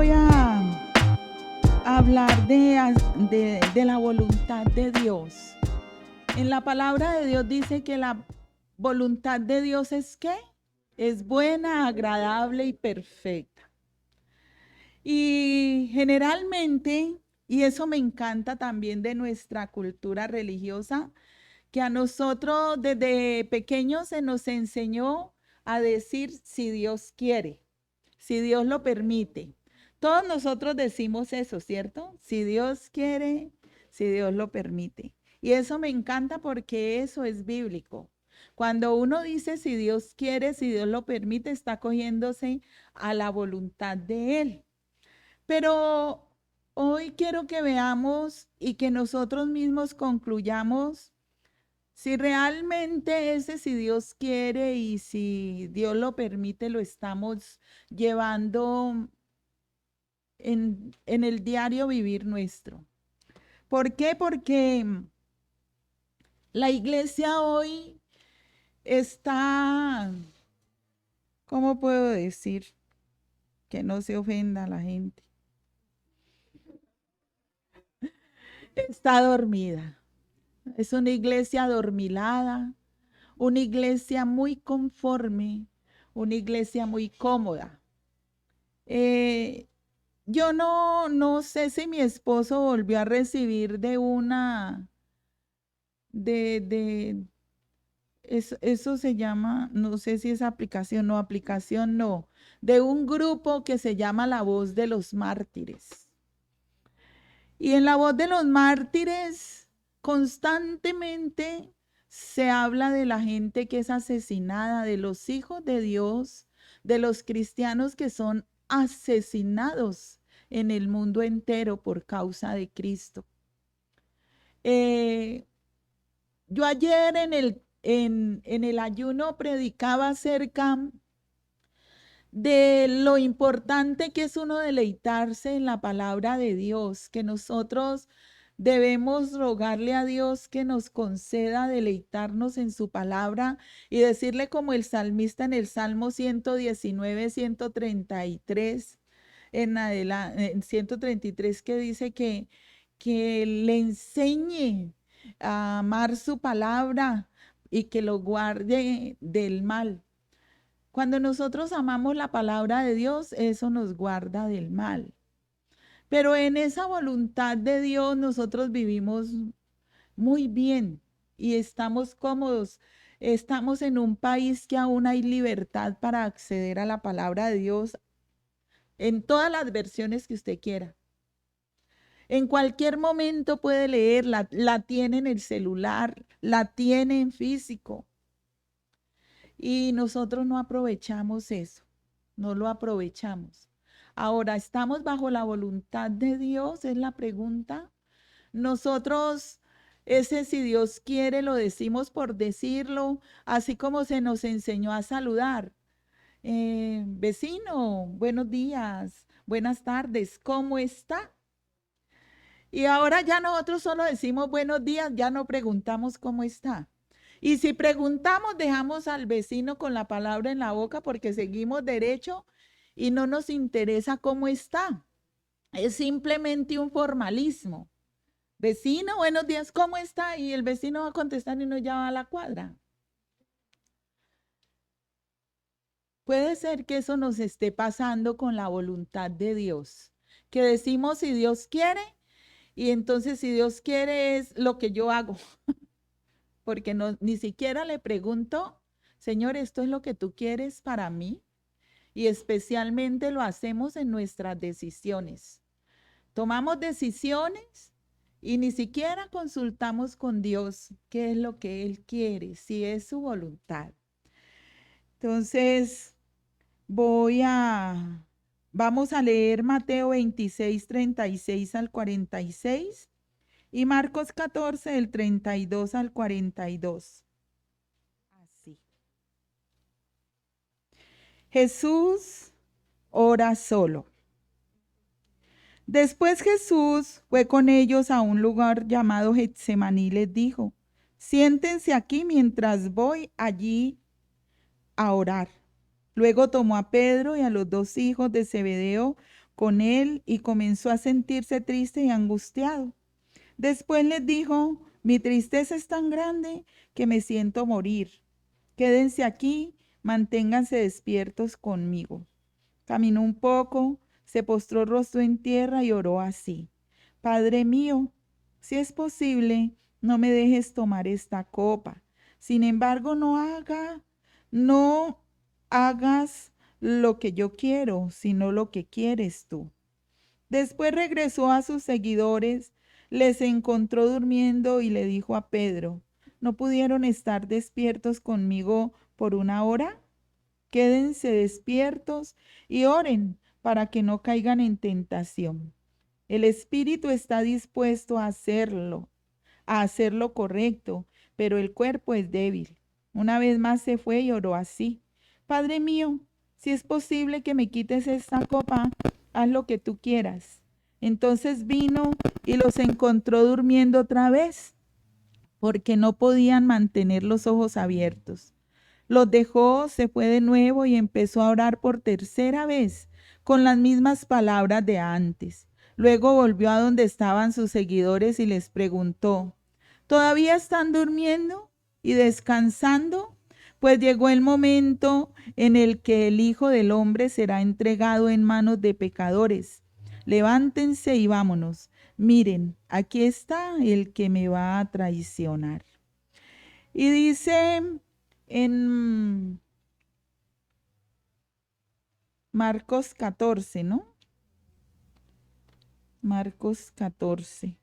voy a hablar de la voluntad de Dios. En la palabra de Dios dice que la voluntad de Dios es ¿qué? Es buena, agradable y perfecta. Y generalmente, y eso me encanta también de nuestra cultura religiosa, que a nosotros desde pequeños se nos enseñó a decir si Dios quiere, si Dios lo permite. Todos nosotros decimos eso, ¿cierto? Si Dios quiere, si Dios lo permite. Y eso me encanta porque eso es bíblico. Cuando uno dice si Dios quiere, si Dios lo permite, está cogiéndose a la voluntad de Él. Pero hoy quiero que veamos y que nosotros mismos concluyamos si realmente ese, si Dios quiere y si Dios lo permite, lo estamos llevando en el diario vivir nuestro. ¿Por qué? Porque la iglesia hoy está, ¿cómo puedo decir? Que no se ofenda a la gente. Está dormida. Es una iglesia adormilada, una iglesia muy conforme, una iglesia muy cómoda. Yo no sé si mi esposo volvió a recibir de eso se llama, no sé si es aplicación no, de un grupo que se llama La Voz de los Mártires. Y en La Voz de los Mártires constantemente se habla de la gente que es asesinada, de los hijos de Dios, de los cristianos que son asesinados en el mundo entero por causa de Cristo. Yo ayer en el ayuno predicaba acerca de lo importante que es uno deleitarse en la palabra de Dios, que nosotros debemos rogarle a Dios que nos conceda deleitarnos en su palabra y decirle como el salmista en el Salmo 119, 133, en 133 que dice que le enseñe a amar su palabra y que lo guarde del mal. Cuando nosotros amamos la palabra de Dios, eso nos guarda del mal. Pero en esa voluntad de Dios nosotros vivimos muy bien y estamos cómodos. Estamos en un país que aún hay libertad para acceder a la palabra de Dios en todas las versiones que usted quiera. En cualquier momento puede leerla, la tiene en el celular, la tiene en físico. Y nosotros no aprovechamos eso, no lo aprovechamos. Ahora, ¿estamos bajo la voluntad de Dios? Es la pregunta. Nosotros, ese si Dios quiere, lo decimos por decirlo, así como se nos enseñó a saludar. Vecino, buenos días, buenas tardes, ¿cómo está? Y ahora ya nosotros solo decimos buenos días, ya no preguntamos cómo está. Y si preguntamos, dejamos al vecino con la palabra en la boca porque seguimos derecho y no nos interesa cómo está. Es simplemente un formalismo. Vecino, buenos días, ¿cómo está? Y el vecino va a contestar y no ya va a la cuadra. Puede ser que eso nos esté pasando con la voluntad de Dios, que decimos si Dios quiere y entonces si Dios quiere es lo que yo hago, porque no, ni siquiera le pregunto, Señor, ¿esto es lo que tú quieres para mí? Y especialmente lo hacemos en nuestras decisiones. Tomamos decisiones y ni siquiera consultamos con Dios qué es lo que Él quiere, si es su voluntad. Entonces, vamos a leer Mateo 26, 36 al 46 y Marcos 14, del 32 al 42. Así. Jesús ora solo. Después Jesús fue con ellos a un lugar llamado Getsemaní y les dijo, siéntense aquí mientras voy allí a orar. Luego tomó a Pedro y a los dos hijos de Zebedeo con él y comenzó a sentirse triste y angustiado. Después les dijo, mi tristeza es tan grande que me siento morir. Quédense aquí, manténganse despiertos conmigo. Caminó un poco, se postró rostro en tierra y oró así. Padre mío, si es posible, no me dejes tomar esta copa. Sin embargo, no hagas lo que yo quiero, sino lo que quieres tú. Después regresó a sus seguidores, les encontró durmiendo y le dijo a Pedro, ¿no pudieron estar despiertos conmigo por una hora? Quédense despiertos y oren para que no caigan en tentación. El espíritu está dispuesto a hacer lo correcto, pero el cuerpo es débil. Una vez más se fue y oró así. Padre mío, si es posible que me quites esta copa, haz lo que tú quieras. Entonces vino y los encontró durmiendo otra vez, porque no podían mantener los ojos abiertos. Los dejó, se fue de nuevo y empezó a orar por tercera vez, con las mismas palabras de antes. Luego volvió a donde estaban sus seguidores y les preguntó, ¿todavía están durmiendo y descansando? Pues llegó el momento en el que el Hijo del Hombre será entregado en manos de pecadores. Levántense y vámonos. Miren, aquí está el que me va a traicionar. Y dice en Marcos 14, ¿no? Marcos 14,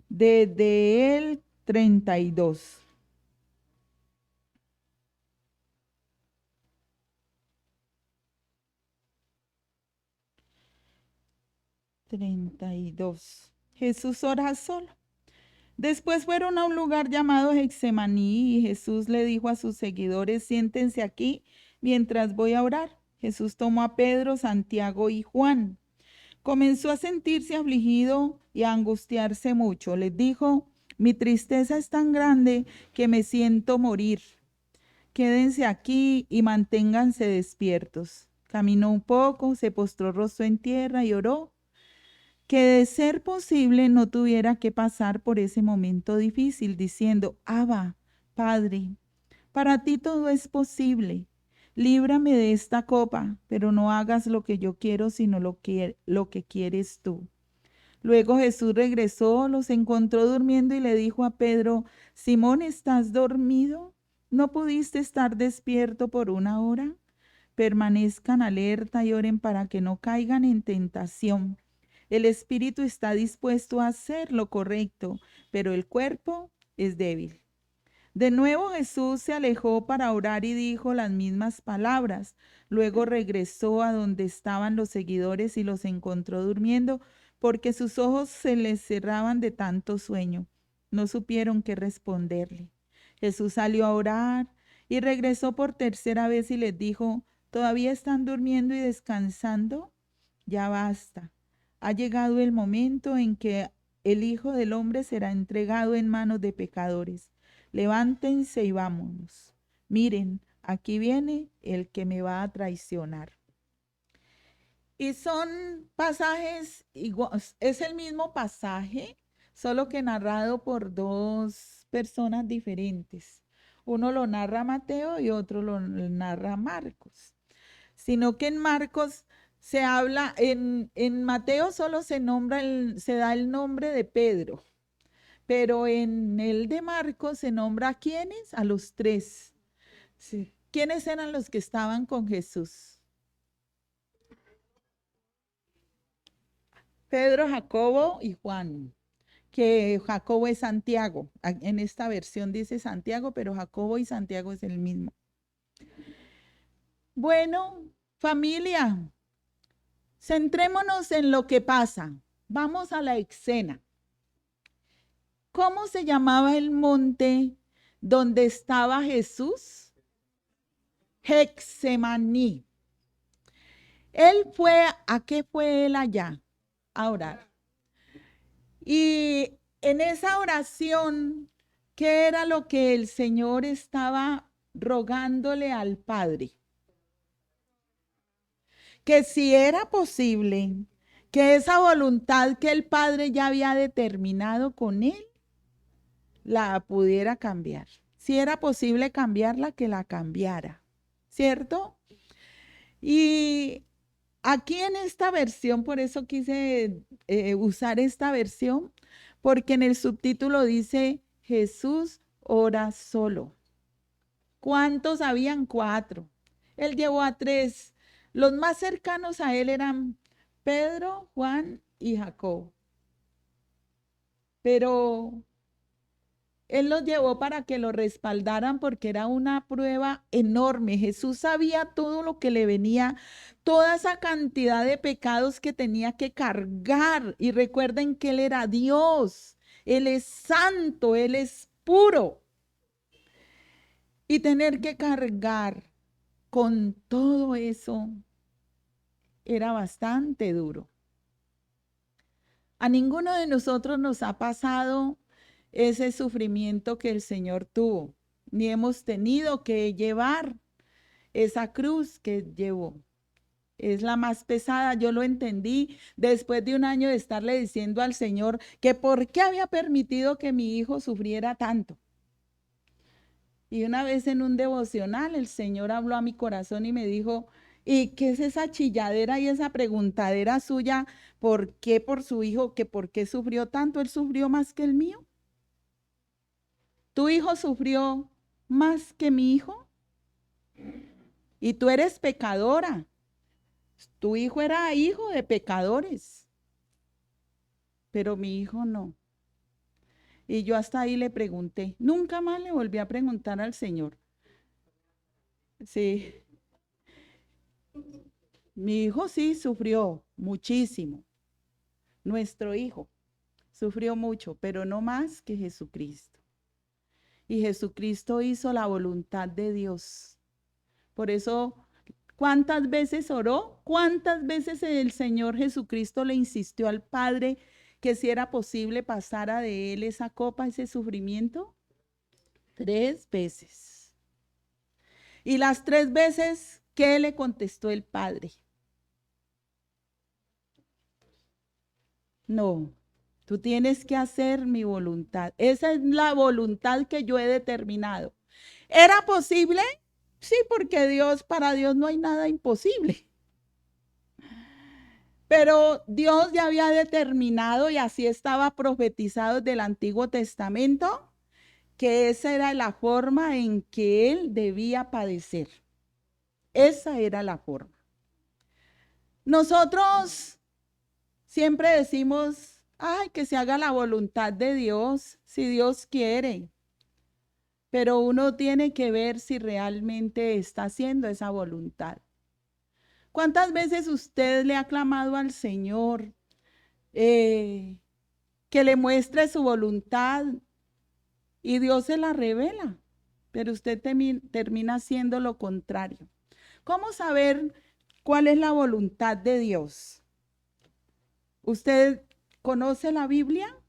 desde el 32. 32. Jesús ora solo. Después fueron a un lugar llamado Getsemaní y Jesús le dijo a sus seguidores, siéntense aquí mientras voy a orar. Jesús tomó a Pedro, Santiago y Juan. Comenzó a sentirse afligido y a angustiarse mucho. Les dijo, mi tristeza es tan grande que me siento morir. Quédense aquí y manténganse despiertos. Caminó un poco, se postró rostro en tierra y oró que de ser posible no tuviera que pasar por ese momento difícil, diciendo, Abba, Padre, para ti todo es posible. Líbrame de esta copa, pero no hagas lo que yo quiero, sino lo que quieres tú. Luego Jesús regresó, los encontró durmiendo y le dijo a Pedro, Simón, ¿estás dormido? ¿No pudiste estar despierto por una hora? Permanezcan alerta y oren para que no caigan en tentación. El espíritu está dispuesto a hacer lo correcto, pero el cuerpo es débil. De nuevo Jesús se alejó para orar y dijo las mismas palabras. Luego regresó a donde estaban los seguidores y los encontró durmiendo porque sus ojos se les cerraban de tanto sueño. No supieron qué responderle. Jesús salió a orar y regresó por tercera vez y les dijo, ¿todavía están durmiendo y descansando? Ya basta. Ha llegado el momento en que el Hijo del Hombre será entregado en manos de pecadores. Levántense y vámonos. Miren, aquí viene el que me va a traicionar. Y son pasajes, es el mismo pasaje, solo que narrado por dos personas diferentes. Uno lo narra Mateo y otro lo narra Marcos. Sino que en Marcos se habla, en Mateo solo se da el nombre de Pedro, pero en el de Marcos se nombra a quiénes, a los tres. Sí. ¿Quiénes eran los que estaban con Jesús? Pedro, Jacobo y Juan, que Jacobo es Santiago. En esta versión dice Santiago, pero Jacobo y Santiago es el mismo. Bueno, familia, centrémonos en lo que pasa. Vamos a la escena. ¿Cómo se llamaba el monte donde estaba Jesús? Getsemaní. ¿A qué fue él allá? A orar. Y en esa oración, ¿qué era lo que el Señor estaba rogándole al Padre? que si era posible que esa voluntad que el Padre ya había determinado con él, la pudiera cambiar. Si era posible cambiarla, que la cambiara, ¿cierto? Y aquí en esta versión, por eso quise usar esta versión, porque en el subtítulo dice, Jesús ora solo. ¿Cuántos habían? 4. Él llevó a 3. Los más cercanos a él eran Pedro, Juan y Jacob. Pero él los llevó para que lo respaldaran porque era una prueba enorme. Jesús sabía todo lo que le venía, toda esa cantidad de pecados que tenía que cargar. Y recuerden que Él era Dios, Él es santo, Él es puro. Y tener que cargar con todo eso era bastante duro. A ninguno de nosotros nos ha pasado ese sufrimiento que el Señor tuvo, ni hemos tenido que llevar esa cruz que llevó. Es la más pesada, yo lo entendí después de un año de estarle diciendo al Señor que por qué había permitido que mi hijo sufriera tanto. Y una vez en un devocional el Señor habló a mi corazón y me dijo, ¿y qué es esa chilladera y esa preguntadera suya? ¿Por qué por su hijo? ¿Que por qué sufrió tanto? Él sufrió más que el mío. ¿Tu hijo sufrió más que mi hijo? Y tú eres pecadora. Tu hijo era hijo de pecadores, pero mi hijo no. Y yo hasta ahí le pregunté, nunca más le volví a preguntar al Señor. Sí, mi hijo sí sufrió muchísimo. Nuestro hijo sufrió mucho, pero no más que Jesucristo. Y Jesucristo hizo la voluntad de Dios. Por eso, ¿cuántas veces oró? ¿Cuántas veces el Señor Jesucristo le insistió al Padre que si era posible pasara de él esa copa, ese sufrimiento? 3 veces. Y las 3 veces, ¿qué le contestó el Padre? No, tú tienes que hacer mi voluntad. Esa es la voluntad que yo he determinado. ¿Era posible? Sí, porque para Dios no hay nada imposible. Pero Dios ya había determinado y así estaba profetizado desde el Antiguo Testamento que esa era la forma en que Él debía padecer. Esa era la forma. Nosotros siempre decimos, ay, que se haga la voluntad de Dios, si Dios quiere. Pero uno tiene que ver si realmente está haciendo esa voluntad. ¿Cuántas veces usted le ha clamado al Señor que le muestre su voluntad y Dios se la revela? Pero usted termina haciendo lo contrario. ¿Cómo saber cuál es la voluntad de Dios? ¿Usted conoce la Biblia?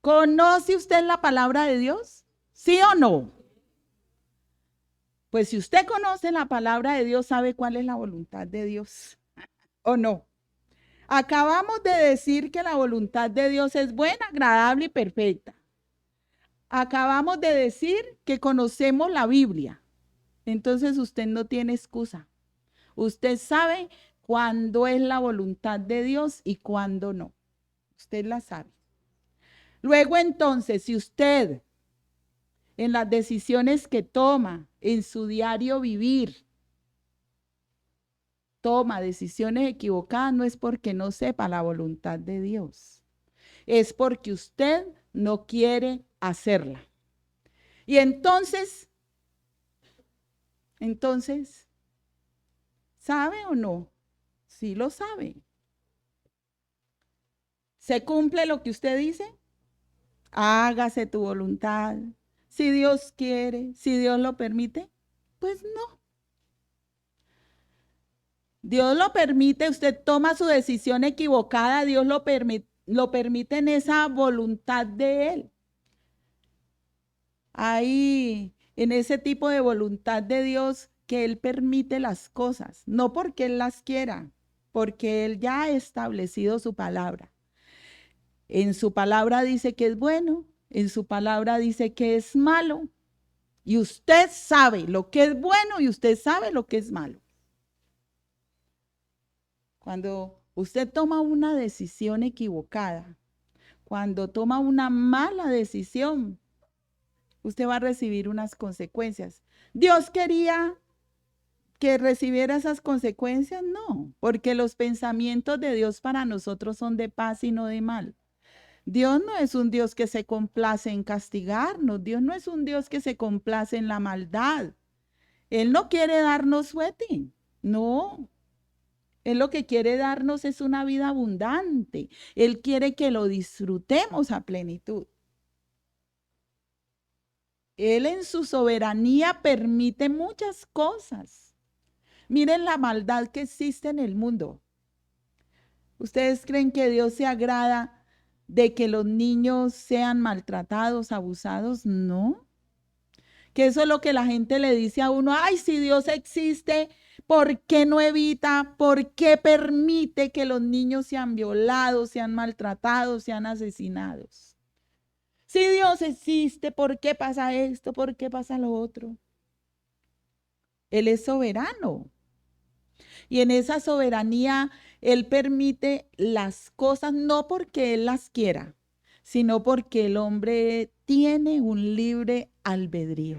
¿Conoce usted la palabra de Dios? ¿Sí o no? Pues si usted conoce la palabra de Dios, sabe cuál es la voluntad de Dios. ¿O no? Acabamos de decir que la voluntad de Dios es buena, agradable y perfecta. Acabamos de decir que conocemos la Biblia. Entonces usted no tiene excusa. Usted sabe cuándo es la voluntad de Dios y cuándo no. Usted la sabe. Luego entonces, si usted en las decisiones que toma en su diario vivir, toma decisiones equivocadas, no es porque no sepa la voluntad de Dios. Es porque usted no quiere hacerla. Y entonces, ¿sabe o no? Sí lo sabe. ¿Se cumple lo que usted dice? Hágase tu voluntad. Si Dios quiere, si Dios lo permite, pues no. Dios lo permite, usted toma su decisión equivocada, Dios lo permite en esa voluntad de Él. Ahí, en ese tipo de voluntad de Dios, que Él permite las cosas, no porque Él las quiera, porque Él ya ha establecido su palabra. En su palabra dice que es bueno, en su palabra dice que es malo, y usted sabe lo que es bueno y usted sabe lo que es malo. Cuando usted toma una decisión equivocada, cuando toma una mala decisión, usted va a recibir unas consecuencias. ¿Dios quería que recibiera esas consecuencias? No, porque los pensamientos de Dios para nosotros son de paz y no de mal. Dios no es un Dios que se complace en castigarnos, Dios no es un Dios que se complace en la maldad. Él no quiere darnos suerte, no. Él lo que quiere darnos es una vida abundante. Él quiere que lo disfrutemos a plenitud. Él en su soberanía permite muchas cosas. Miren la maldad que existe en el mundo. ¿Ustedes creen que Dios se agrada de que los niños sean maltratados, abusados? No. Que eso es lo que la gente le dice a uno, ay, si Dios existe, ¿por qué no evita, por qué permite que los niños sean violados, sean maltratados, sean asesinados? Si Dios existe, ¿por qué pasa esto? ¿Por qué pasa lo otro? Él es soberano. Y en esa soberanía, Él permite las cosas no porque Él las quiera, sino porque el hombre tiene un libre albedrío.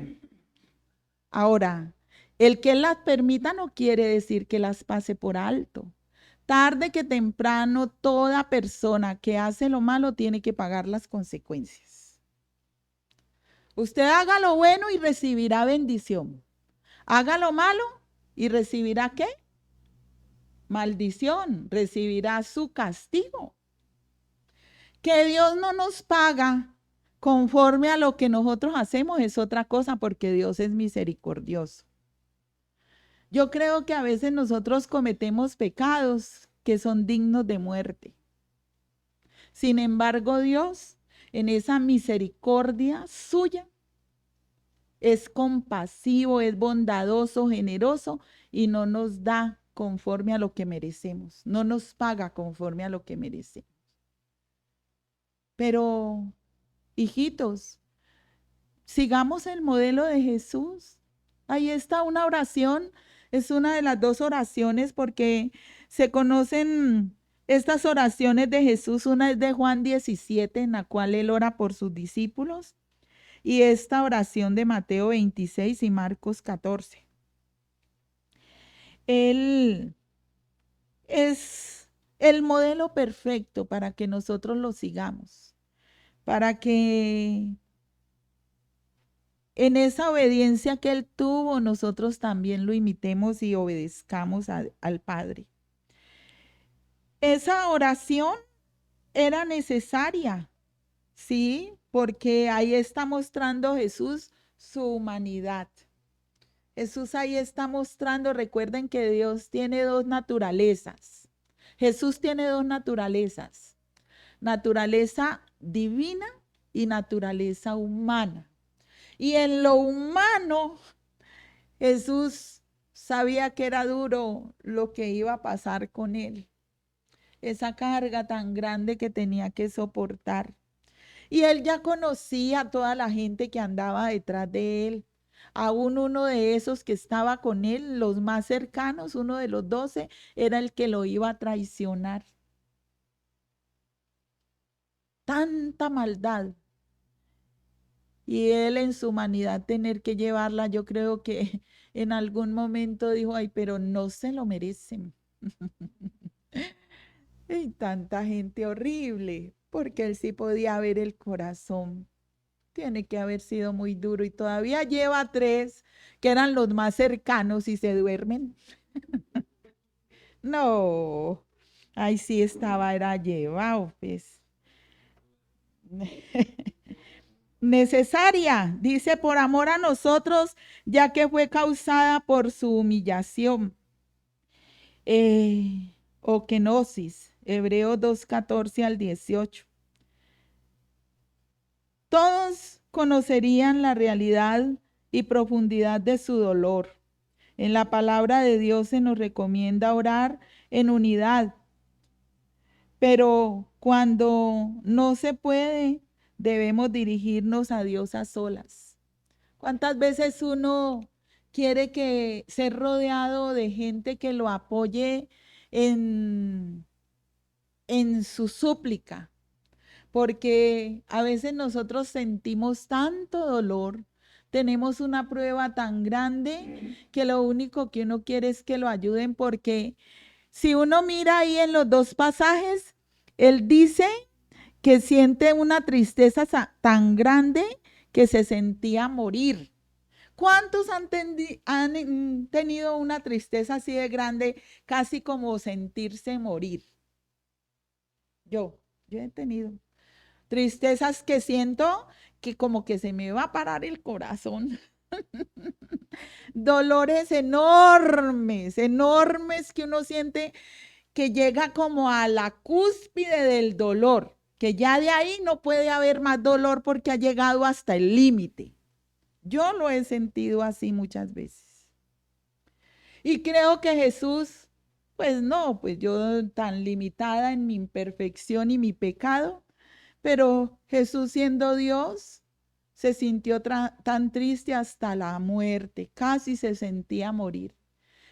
Ahora, el que las permita no quiere decir que las pase por alto. Tarde que temprano, toda persona que hace lo malo tiene que pagar las consecuencias. Usted haga lo bueno y recibirá bendición. Haga lo malo y recibirá ¿qué? Maldición, recibirá su castigo. Que Dios no nos paga conforme a lo que nosotros hacemos es otra cosa, porque Dios es misericordioso. Yo creo que a veces nosotros cometemos pecados que son dignos de muerte. Sin embargo, Dios, en esa misericordia suya, es compasivo, es bondadoso, generoso y no nos da conforme a lo que merecemos, no nos paga conforme a lo que merecemos. Pero, hijitos, sigamos el modelo de Jesús. Ahí está una oración, es una de las dos oraciones porque se conocen estas oraciones de Jesús. Una es de Juan 17, en la cual él ora por sus discípulos, y esta oración de Mateo 26 y Marcos 14. Él es el modelo perfecto para que nosotros lo sigamos, para que en esa obediencia que Él tuvo, nosotros también lo imitemos y obedezcamos al Padre. Esa oración era necesaria, ¿sí? Porque ahí está mostrando Jesús su humanidad. Jesús ahí está mostrando, recuerden que Dios tiene dos naturalezas. Jesús tiene dos naturalezas, naturaleza divina y naturaleza humana. Y en lo humano, Jesús sabía que era duro lo que iba a pasar con él, esa carga tan grande que tenía que soportar. Y él ya conocía a toda la gente que andaba detrás de él. Aún uno de esos que estaba con él, los más cercanos, uno de los 12, era el que lo iba a traicionar. Tanta maldad. Y él en su humanidad tener que llevarla, yo creo que en algún momento dijo, ay, pero no se lo merecen. Y tanta gente horrible, porque él sí podía ver el corazón. Tiene que haber sido muy duro y todavía lleva 3 que eran los más cercanos y se duermen. No, ahí sí estaba, era llevado, pues. Necesaria, dice, por amor a nosotros, ya que fue causada por su humillación. O kenosis, Hebreos 2:14 al 18. Todos conocerían la realidad y profundidad de su dolor En la palabra de Dios se nos recomienda orar en unidad, pero cuando no se puede, debemos dirigirnos a Dios a solas. ¿Cuántas veces uno quiere que ser rodeado de gente que lo apoye en, en su súplica? Porque a veces nosotros sentimos tanto dolor, tenemos una prueba tan grande que lo único que uno quiere es que lo ayuden, porque si uno mira ahí en los dos pasajes, él dice que siente una tristeza tan grande que se sentía morir. ¿Cuántos han tenido una tristeza así de grande, casi como sentirse morir? Yo he tenido tristezas que siento que como que se me va a parar el corazón. Dolores enormes, enormes que uno siente que llega como a la cúspide del dolor, que ya de ahí no puede haber más dolor porque ha llegado hasta el límite. Yo lo he sentido así muchas veces. Y creo que Jesús, pues no, pues yo tan limitada en mi imperfección y mi pecado, pero Jesús siendo Dios, se sintió tan triste hasta la muerte, casi se sentía morir.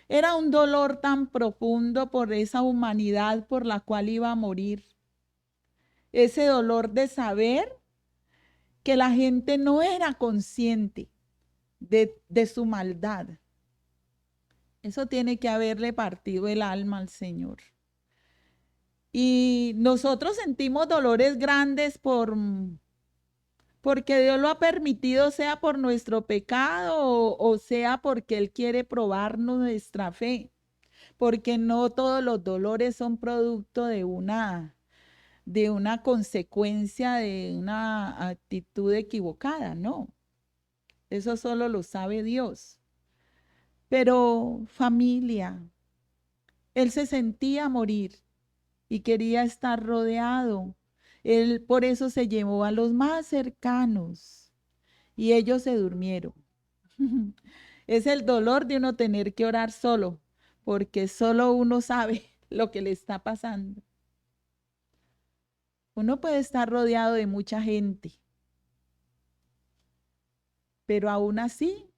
Era un dolor tan profundo por esa humanidad por la cual iba a morir. Ese dolor de saber que la gente no era consciente de su maldad. Eso tiene que haberle partido el alma al Señor. Y nosotros sentimos dolores grandes porque Dios lo ha permitido, sea por nuestro pecado o sea porque Él quiere probarnos nuestra fe. Porque no todos los dolores son producto de una consecuencia de una actitud equivocada, no. Eso solo lo sabe Dios. Pero familia, Él se sentía morir y quería estar rodeado. Él por eso se llevó a los más cercanos y ellos se durmieron. Es el dolor de uno tener que orar solo, porque solo uno sabe lo que le está pasando. Uno puede estar rodeado de mucha gente, pero aún así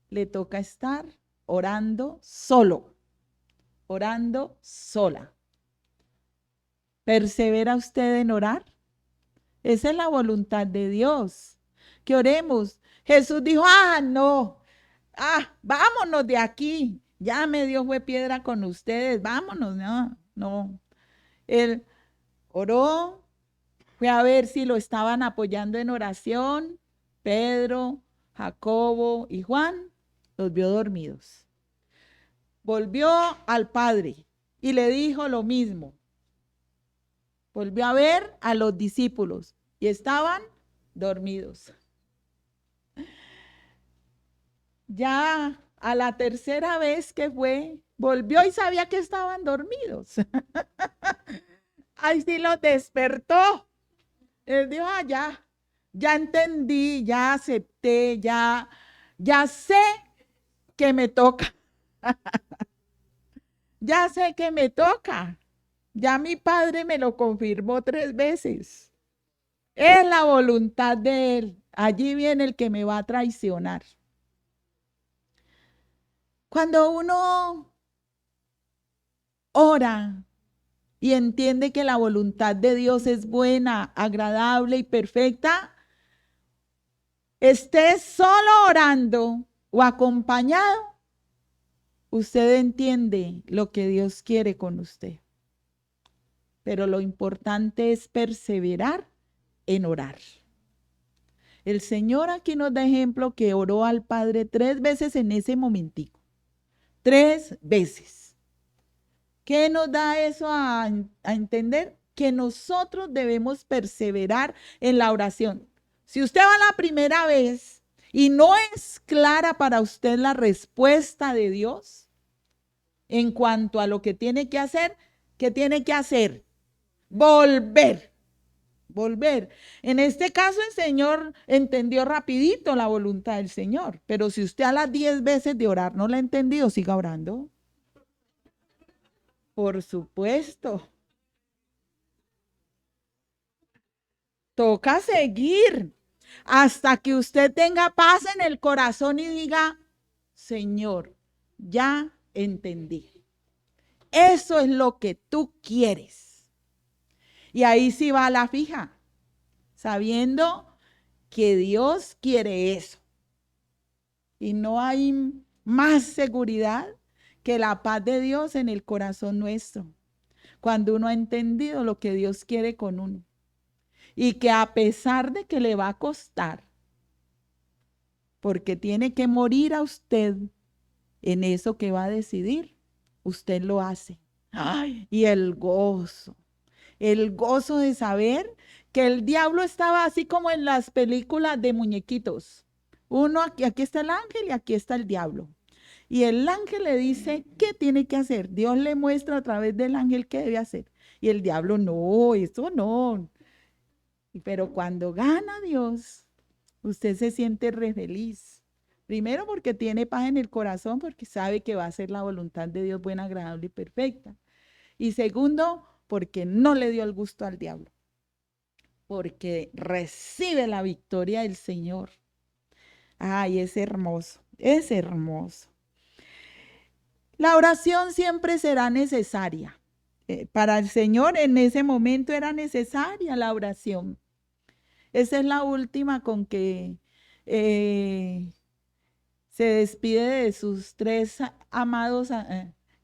le toca estar orando solo, orando sola. ¿Persevera usted en orar? Esa es la voluntad de Dios, que oremos. Jesús dijo, no, vámonos de aquí. Ya me dio fue piedra con ustedes, vámonos. No, no. Él oró, fue a ver si lo estaban apoyando en oración. Pedro, Jacobo y Juan los vio dormidos. Volvió al Padre y le dijo lo mismo. Volvió a ver a los discípulos y estaban dormidos. Ya a la tercera vez que fue, volvió y sabía que estaban dormidos. Ahí sí los despertó. Él dijo, ya entendí, ya acepté, ya sé que me toca. Ya sé que me toca. Ya mi padre me lo confirmó 3 veces. Es la voluntad de él. Allí viene el que me va a traicionar. Cuando uno ora y entiende que la voluntad de Dios es buena, agradable y perfecta, esté solo orando o acompañado, usted entiende lo que Dios quiere con usted. Pero lo importante es perseverar en orar. El Señor aquí nos da ejemplo que oró al Padre 3 veces en ese momentico. 3 veces. ¿Qué nos da eso a entender? Que nosotros debemos perseverar en la oración. Si usted va la primera vez y no es clara para usted la respuesta de Dios en cuanto a lo que tiene que hacer, ¿qué tiene que hacer? Volver. volver. En este caso, el Señor entendió rapidito la voluntad del Señor, pero si usted a las 10 veces de orar no la ha entendido, siga orando. Por supuesto, toca seguir hasta que usted tenga paz en el corazón y diga, Señor, ya entendí. Eso es lo que tú quieres. Y ahí sí va a la fija, sabiendo que Dios quiere eso. Y no hay más seguridad que la paz de Dios en el corazón nuestro, cuando uno ha entendido lo que Dios quiere con uno. Y que a pesar de que le va a costar, porque tiene que morir a usted en eso que va a decidir, usted lo hace. Ay, y el gozo de saber que el diablo estaba así como en las películas de muñequitos. Uno, aquí está el ángel y aquí está el diablo. Y el ángel le dice qué tiene que hacer. Dios le muestra a través del ángel qué debe hacer. Y el diablo, no, eso no. Pero cuando gana Dios, usted se siente re feliz. Primero porque tiene paz en el corazón, porque sabe que va a ser la voluntad de Dios buena, agradable y perfecta. Y segundo, porque no le dio el gusto al diablo, porque recibe la victoria del Señor. Ay, es hermoso, es hermoso. La oración siempre será necesaria. Para el Señor en ese momento era necesaria la oración. Esa es la última con que eh, se despide de sus tres amados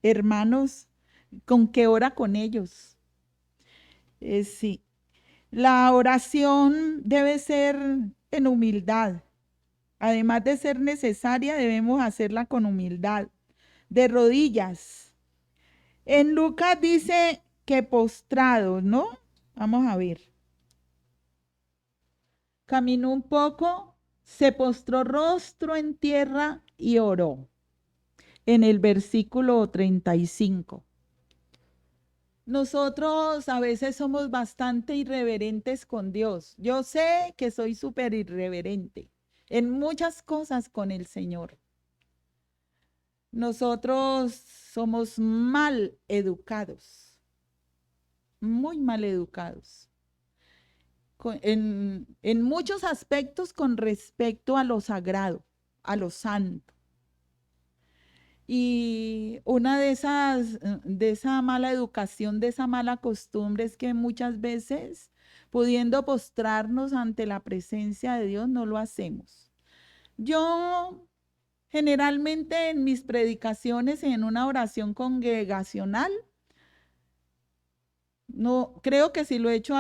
hermanos, con que ora con ellos. Sí, la oración debe ser en humildad. Además de ser necesaria, debemos hacerla con humildad, de rodillas. En Lucas dice que postrados, ¿no? Vamos a ver. Caminó un poco, se postró rostro en tierra y oró. En el versículo 35. Nosotros a veces somos bastante irreverentes con Dios. Yo sé que soy súper irreverente en muchas cosas con el Señor. Nosotros somos mal educados, muy mal educados, en muchos aspectos con respecto a lo sagrado, a lo santo. Y una de esa mala educación, de esa mala costumbre es que muchas veces, pudiendo postrarnos ante la presencia de Dios, no lo hacemos. Yo generalmente en mis predicaciones y en una oración congregacional, no creo que si lo he hecho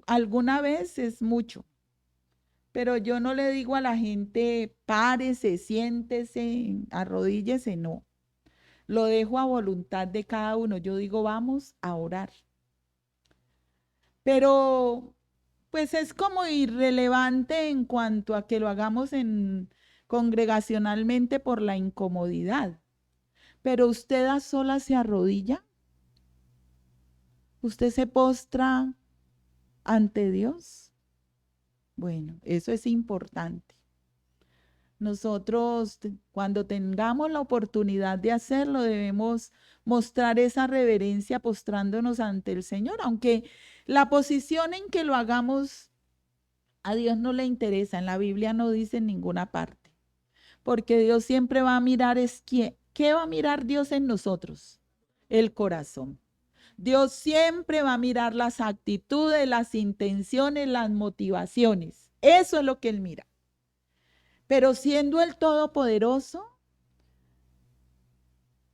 alguna vez es mucho, pero yo no le digo a la gente, párese, siéntese, arrodíllese, no. Lo dejo a voluntad de cada uno. Yo digo, vamos a orar. Pero pues es como irrelevante en cuanto a que lo hagamos congregacionalmente por la incomodidad. Pero usted a solas se arrodilla, usted se postra ante Dios. Bueno, eso es importante. Nosotros, cuando tengamos la oportunidad de hacerlo, debemos mostrar esa reverencia postrándonos ante el Señor, aunque la posición en que lo hagamos a Dios no le interesa, en la Biblia no dice en ninguna parte, porque Dios siempre va a mirar ¿qué va a mirar Dios en nosotros? El corazón. Dios siempre va a mirar las actitudes, las intenciones, las motivaciones. Eso es lo que Él mira. Pero siendo el Todopoderoso,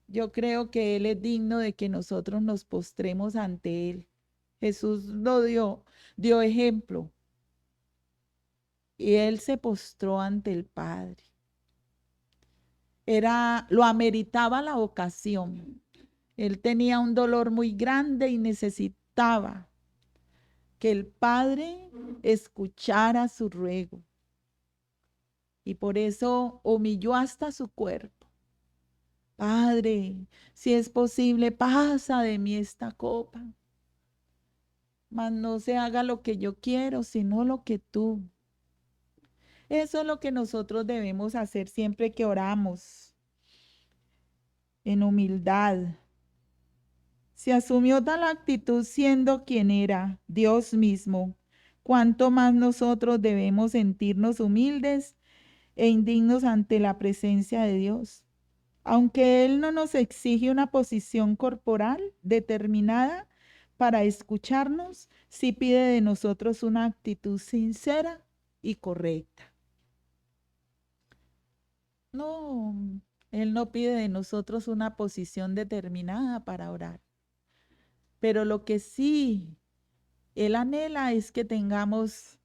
yo creo que Él es digno de que nosotros nos postremos ante Él. Jesús lo dio ejemplo. Y Él se postró ante el Padre. Lo ameritaba la ocasión. Él tenía un dolor muy grande y necesitaba que el Padre escuchara su ruego. Y por eso humilló hasta su cuerpo. Padre, si es posible, pasa de mí esta copa. mas no se haga lo que yo quiero, sino lo que tú. Eso es lo que nosotros debemos hacer siempre que oramos, en humildad. Se asumió tal actitud siendo quien era, Dios mismo. Cuánto más nosotros debemos sentirnos humildes e indignos ante la presencia de Dios. Aunque Él no nos exige una posición corporal determinada para escucharnos, sí pide de nosotros una actitud sincera y correcta. No, Él no pide de nosotros una posición determinada para orar, pero lo que sí Él anhela es que tengamos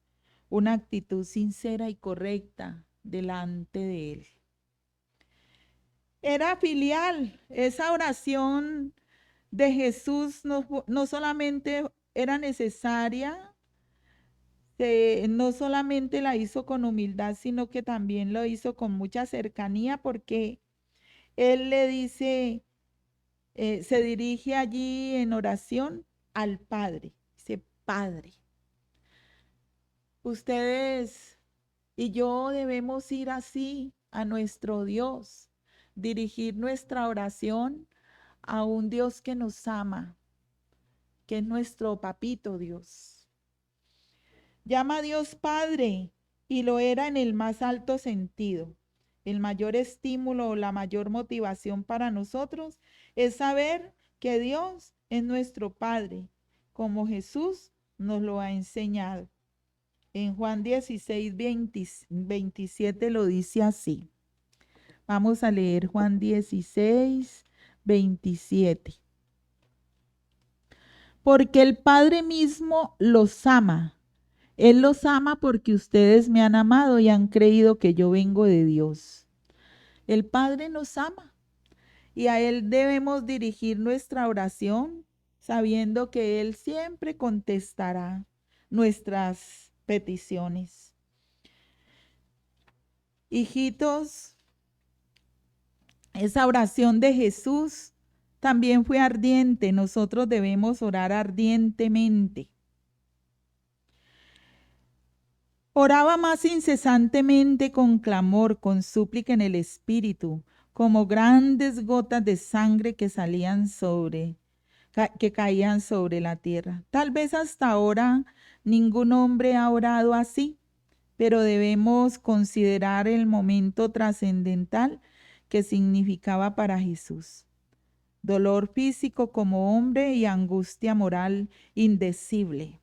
una actitud sincera y correcta delante de Él. Era filial, esa oración de Jesús no solamente era necesaria, no solamente la hizo con humildad, sino que también lo hizo con mucha cercanía porque Él le dice, se dirige allí en oración al Padre, dice, Padre, ustedes y yo debemos ir así a nuestro Dios, dirigir nuestra oración a un Dios que nos ama, que es nuestro papito Dios. Llama a Dios Padre y lo era en el más alto sentido. El mayor estímulo o la mayor motivación para nosotros es saber que Dios es nuestro Padre, como Jesús nos lo ha enseñado. En Juan 16, 27 lo dice así. Vamos a leer Juan 16, 27. Porque el Padre mismo los ama. Él los ama porque ustedes me han amado y han creído que yo vengo de Dios. El Padre nos ama y a Él debemos dirigir nuestra oración sabiendo que Él siempre contestará nuestras peticiones. Hijitos, esa oración de Jesús también fue ardiente. Nosotros debemos orar ardientemente. Oraba más incesantemente con clamor, con súplica en el espíritu, como grandes gotas de sangre que que caían sobre la tierra. Tal vez hasta ahora ningún hombre ha orado así, pero debemos considerar el momento trascendental que significaba para Jesús. Dolor físico como hombre y angustia moral indecible.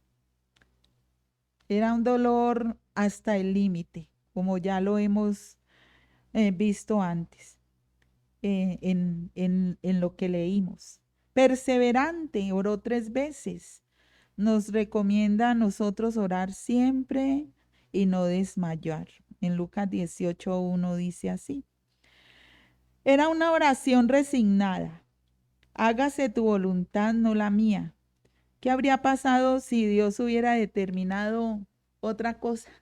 Era un dolor hasta el límite, como ya lo hemos visto antes en lo que leímos. Perseverante, oró 3 veces. Nos recomienda a nosotros orar siempre y no desmayar. En Lucas 18:1 dice así. Era una oración resignada. Hágase tu voluntad, no la mía. ¿Qué habría pasado si Dios hubiera determinado otra cosa?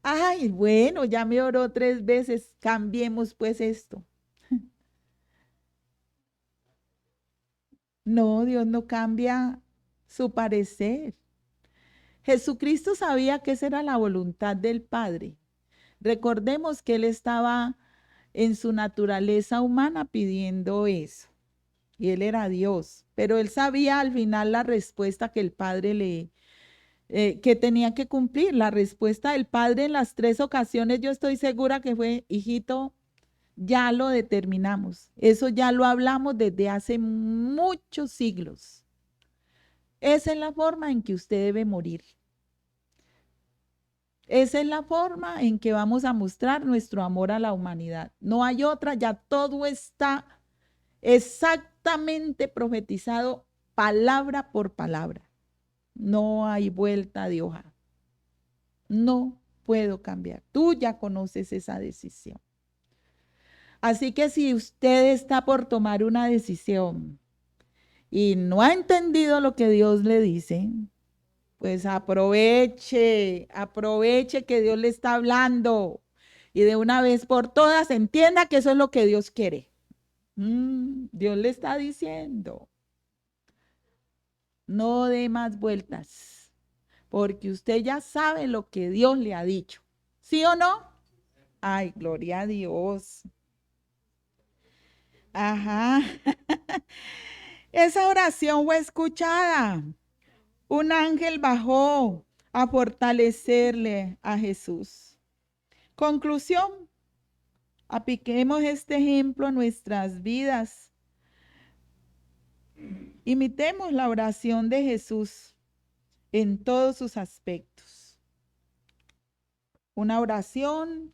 Ay, bueno, ya me oró 3 veces, cambiemos pues esto. No, Dios no cambia su parecer. Jesucristo sabía que esa era la voluntad del Padre. Recordemos que Él estaba en su naturaleza humana pidiendo eso. Y Él era Dios, pero Él sabía al final la respuesta que el Padre que tenía que cumplir. La respuesta del Padre en las 3 ocasiones, yo estoy segura que fue, hijito, ya lo determinamos. Eso ya lo hablamos desde hace muchos siglos. Esa es la forma en que usted debe morir. Esa es la forma en que vamos a mostrar nuestro amor a la humanidad. No hay otra, ya todo está exactamente profetizado palabra por palabra. No hay vuelta de hoja. No puedo cambiar. Tú ya conoces esa decisión. Así que si usted está por tomar una decisión y no ha entendido lo que Dios le dice, pues aproveche que Dios le está hablando y de una vez por todas entienda que eso es lo que Dios quiere. Dios le está diciendo. No dé más vueltas, porque usted ya sabe lo que Dios le ha dicho. ¿Sí o no? Ay, gloria a Dios. Ajá. Esa oración fue escuchada. Un ángel bajó a fortalecerle a Jesús. Conclusión, apliquemos este ejemplo a nuestras vidas. Imitemos la oración de Jesús en todos sus aspectos. Una oración,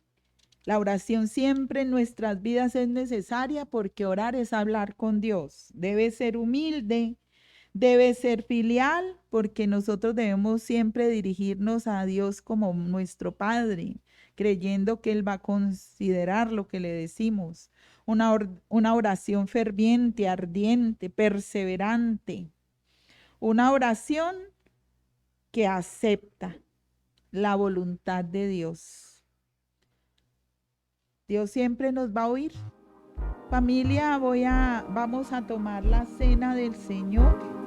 la oración siempre en nuestras vidas es necesaria porque orar es hablar con Dios. Debe ser humilde, debe ser filial, porque nosotros debemos siempre dirigirnos a Dios como nuestro Padre, creyendo que Él va a considerar lo que le decimos. Una oración ferviente, ardiente, perseverante. Una oración que acepta la voluntad de Dios. Dios siempre nos va a oír. Familia, vamos a tomar la cena del Señor.